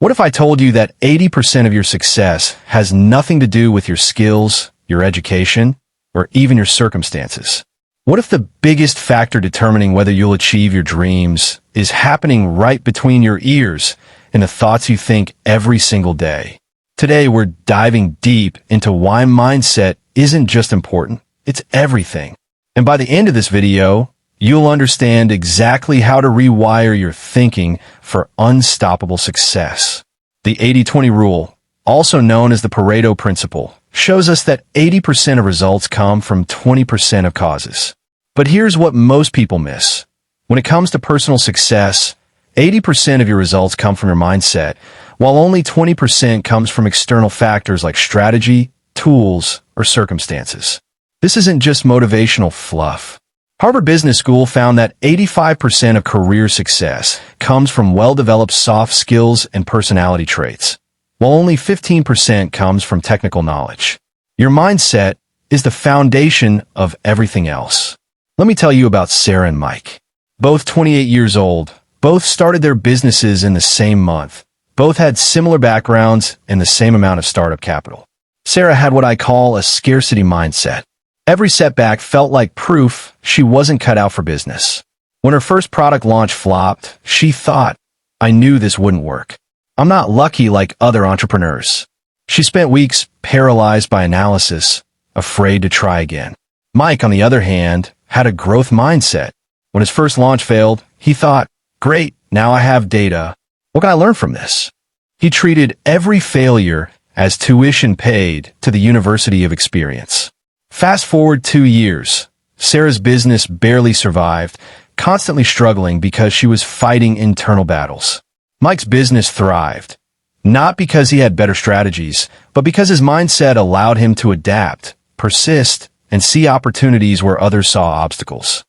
What if I told you that 80% of your success has nothing to do with your skills, your education, or even your circumstances? What if the biggest factor determining whether you'll achieve your dreams is happening right between your ears in the thoughts you think every single day? Today, we're diving deep into why mindset isn't just important, it's everything. And by the end of this video, you'll understand exactly how to rewire your thinking for unstoppable success. The 80-20 rule, also known as the Pareto Principle, shows us that 80% of results come from 20% of causes. But here's what most people miss. When it comes to personal success, 80% of your results come from your mindset, while only 20% comes from external factors like strategy, tools, or circumstances. This isn't just motivational fluff. Harvard Business School found that 85% of career success comes from well-developed soft skills and personality traits, while only 15% comes from technical knowledge. Your mindset is the foundation of everything else. Let me tell you about Sarah and Mike. Both 28 years old, both started their businesses in the same month, both had similar backgrounds and the same amount of startup capital. Sarah had what I call a scarcity mindset. Every setback felt like proof she wasn't cut out for business. When her first product launch flopped, she thought, "I knew this wouldn't work. I'm not lucky like other entrepreneurs." She spent weeks paralyzed by analysis, afraid to try again. Mike, on the other hand, had a growth mindset. When his first launch failed, he thought, "Great, now I have data. What can I learn from this?" He treated every failure as tuition paid to the University of Experience. Fast forward 2 years, Sarah's business barely survived, constantly struggling because she was fighting internal battles. Mike's business thrived, not because he had better strategies, but because his mindset allowed him to adapt, persist, and see opportunities where others saw obstacles.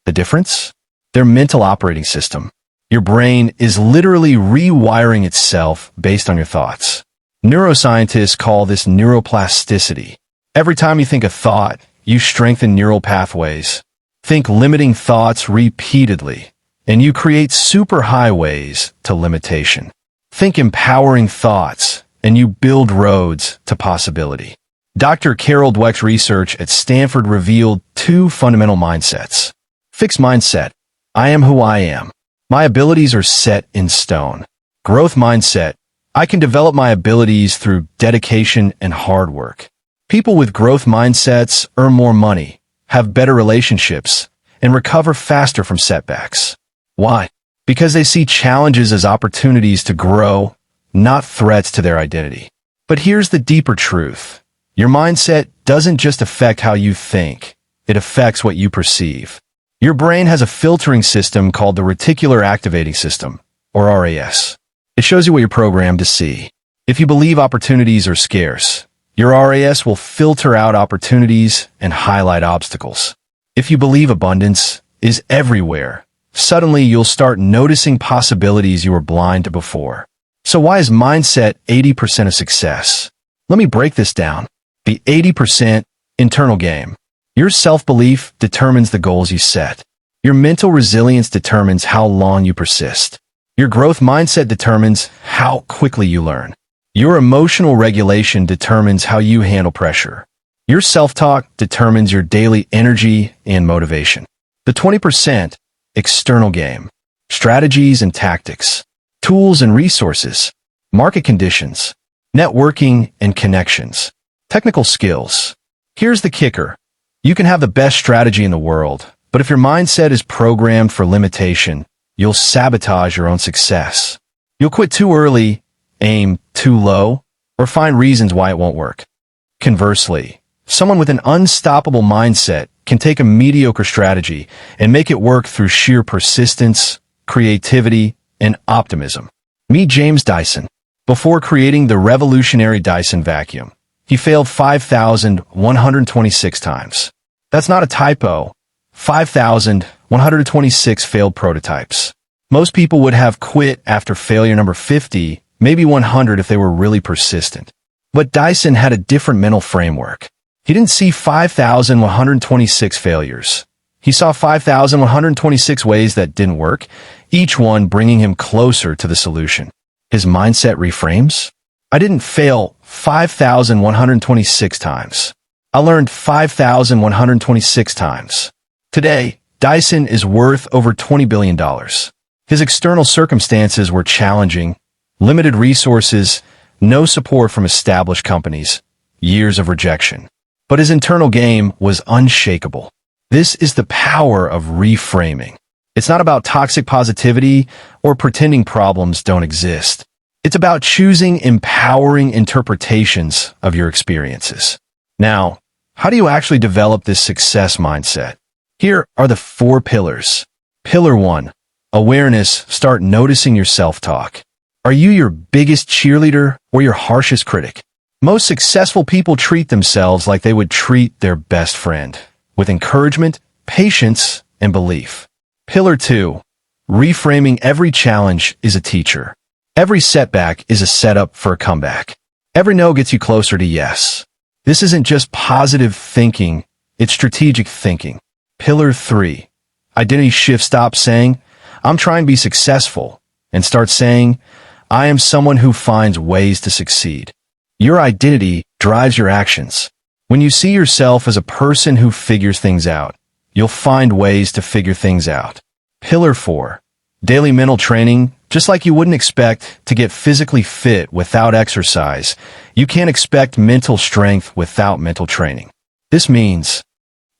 The difference? Their mental operating system. Your brain is literally rewiring itself based on your thoughts. Neuroscientists call this neuroplasticity. Every time you think a thought, you strengthen neural pathways. Think limiting thoughts repeatedly, and you create superhighways to limitation. Think empowering thoughts, and you build roads to possibility. Dr. Carol Dweck's research at Stanford revealed 2 fundamental mindsets. Fixed mindset. I am who I am. My abilities are set in stone. Growth mindset. I can develop my abilities through dedication and hard work. People with growth mindsets earn more money, have better relationships, and recover faster from setbacks. Why? Because they see challenges as opportunities to grow, not threats to their identity. But here's the deeper truth. Your mindset doesn't just affect how you think, it affects what you perceive. Your brain has a filtering system called the reticular activating system, or RAS. It shows you what you're programmed to see. If you believe opportunities are scarce, your RAS will filter out opportunities and highlight obstacles. If you believe abundance is everywhere, suddenly you'll start noticing possibilities you were blind to before. So why is mindset 80% of success? Let me break this down. The 80% internal game. Your self-belief determines the goals you set. Your mental resilience determines how long you persist. Your growth mindset determines how quickly you learn. Your emotional regulation determines how you handle pressure. Your self-talk determines your daily energy and motivation. The 20% external game. Strategies and tactics. Tools and resources. Market conditions. Networking and connections. Technical skills. Here's the kicker. You can have the best strategy in the world, but if your mindset is programmed for limitation, you'll sabotage your own success. You'll quit too early, aim too low, or find reasons why it won't work. Conversely, someone with an unstoppable mindset can take a mediocre strategy and make it work through sheer persistence, creativity, and optimism. Meet James Dyson. Before creating the revolutionary Dyson vacuum, he failed 5,126 times. That's not a typo. 5,126 failed prototypes. Most people would have quit after failure number 50, maybe 100 if they were really persistent. But Dyson had a different mental framework. He didn't see 5,126 failures. He saw 5,126 ways that didn't work, each one bringing him closer to the solution. his mindset reframes. I didn't fail 5,126 times. I learned 5,126 times. Today, Dyson is worth over $20 billion. His external circumstances were challenging, limited resources, no support from established companies, years of rejection. But his internal game was unshakable. This is the power of reframing. It's not about toxic positivity or pretending problems don't exist. It's about choosing empowering interpretations of your experiences. Now, how do you actually develop this success mindset? Here are the 4 pillars. Pillar 1. Awareness. Start noticing your self-talk. Are you your biggest cheerleader or your harshest critic? Most successful people treat themselves like they would treat their best friend, with encouragement, patience, and belief. Pillar 2. Reframing. Every challenge is a teacher. Every setback is a setup for a comeback. Every no gets you closer to yes. This isn't just positive thinking, it's strategic thinking. Pillar 3. Identity shift. Stop saying, I'm trying to be successful, and start saying, I am someone who finds ways to succeed. Your identity drives your actions. When you see yourself as a person who figures things out, you'll find ways to figure things out. Pillar 4. Daily mental training. Just like you wouldn't expect to get physically fit without exercise, you can't expect mental strength without mental training. This means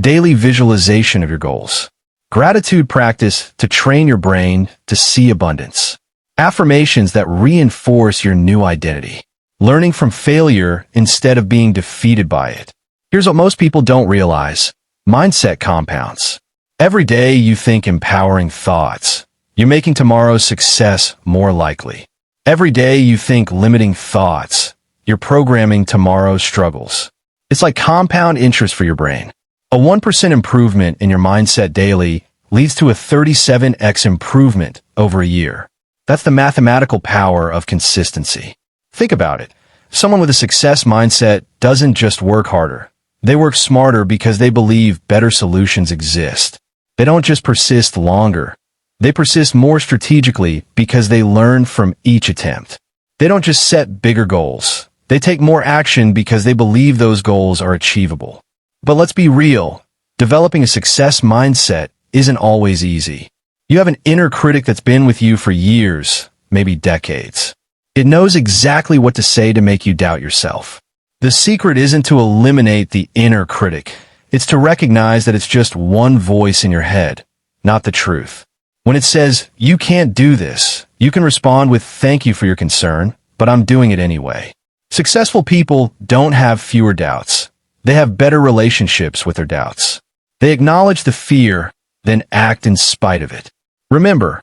daily visualization of your goals. Gratitude practice to train your brain to see abundance. Affirmations that reinforce your new identity. Learning from failure instead of being defeated by it. Here's what most people don't realize. Mindset compounds. Every day you think empowering thoughts. You're making tomorrow's success more likely. Every day you think limiting thoughts. You're programming tomorrow's struggles. It's like compound interest for your brain. A 1% improvement in your mindset daily leads to a 37x improvement over a year. That's the mathematical power of consistency. Think about it. Someone with a success mindset doesn't just work harder. They work smarter because they believe better solutions exist. They don't just persist longer. They persist more strategically because they learn from each attempt. They don't just set bigger goals. They take more action because they believe those goals are achievable. But let's be real. Developing a success mindset isn't always easy. You have an inner critic that's been with you for years, maybe decades. It knows exactly what to say to make you doubt yourself. The secret isn't to eliminate the inner critic. It's to recognize that it's just one voice in your head, not the truth. When it says, you can't do this, you can respond with, thank you for your concern, but I'm doing it anyway. Successful people don't have fewer doubts. They have better relationships with their doubts. They acknowledge the fear, then act in spite of it. Remember,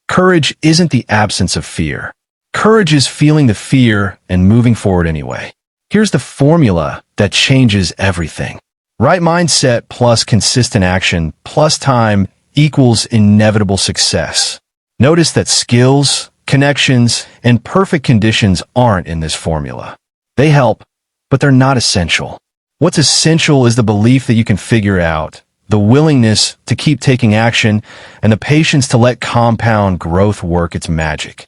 courage isn't the absence of fear. Courage is feeling the fear and moving forward anyway. Here's the formula that changes everything. Right mindset plus consistent action plus time equals inevitable success. Notice that skills, connections, and perfect conditions aren't in this formula. They help, but they're not essential. What's essential is the belief that you can figure out, the willingness to keep taking action, and the patience to let compound growth work its magic.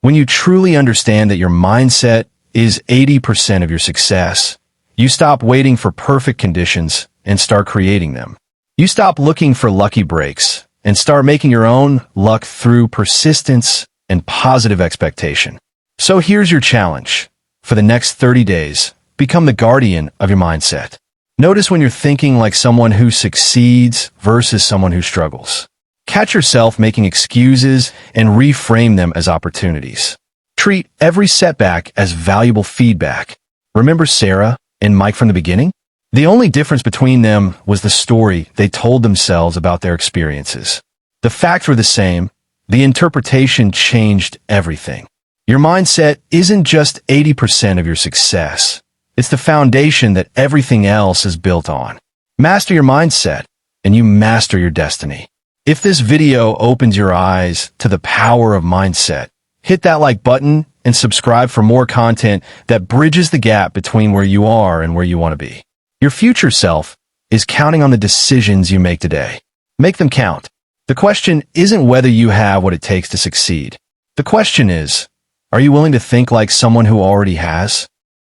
When you truly understand that your mindset is 80% of your success, you stop waiting for perfect conditions and start creating them. You stop looking for lucky breaks and start making your own luck through persistence and positive expectation. So here's your challenge. For the next 30 days, become the guardian of your mindset. Notice when you're thinking like someone who succeeds versus someone who struggles. Catch yourself making excuses and reframe them as opportunities. Treat every setback as valuable feedback. Remember Sarah and Mike from the beginning? The only difference between them was the story they told themselves about their experiences. The facts were the same. The interpretation changed everything. Your mindset isn't just 80% of your success. It's the foundation that everything else is built on. Master your mindset, and you master your destiny. If this video opens your eyes to the power of mindset, hit that like button and subscribe for more content that bridges the gap between where you are and where you want to be. Your future self is counting on the decisions you make today. Make them count. The question isn't whether you have what it takes to succeed. The question is, Are you willing to think like someone who already has?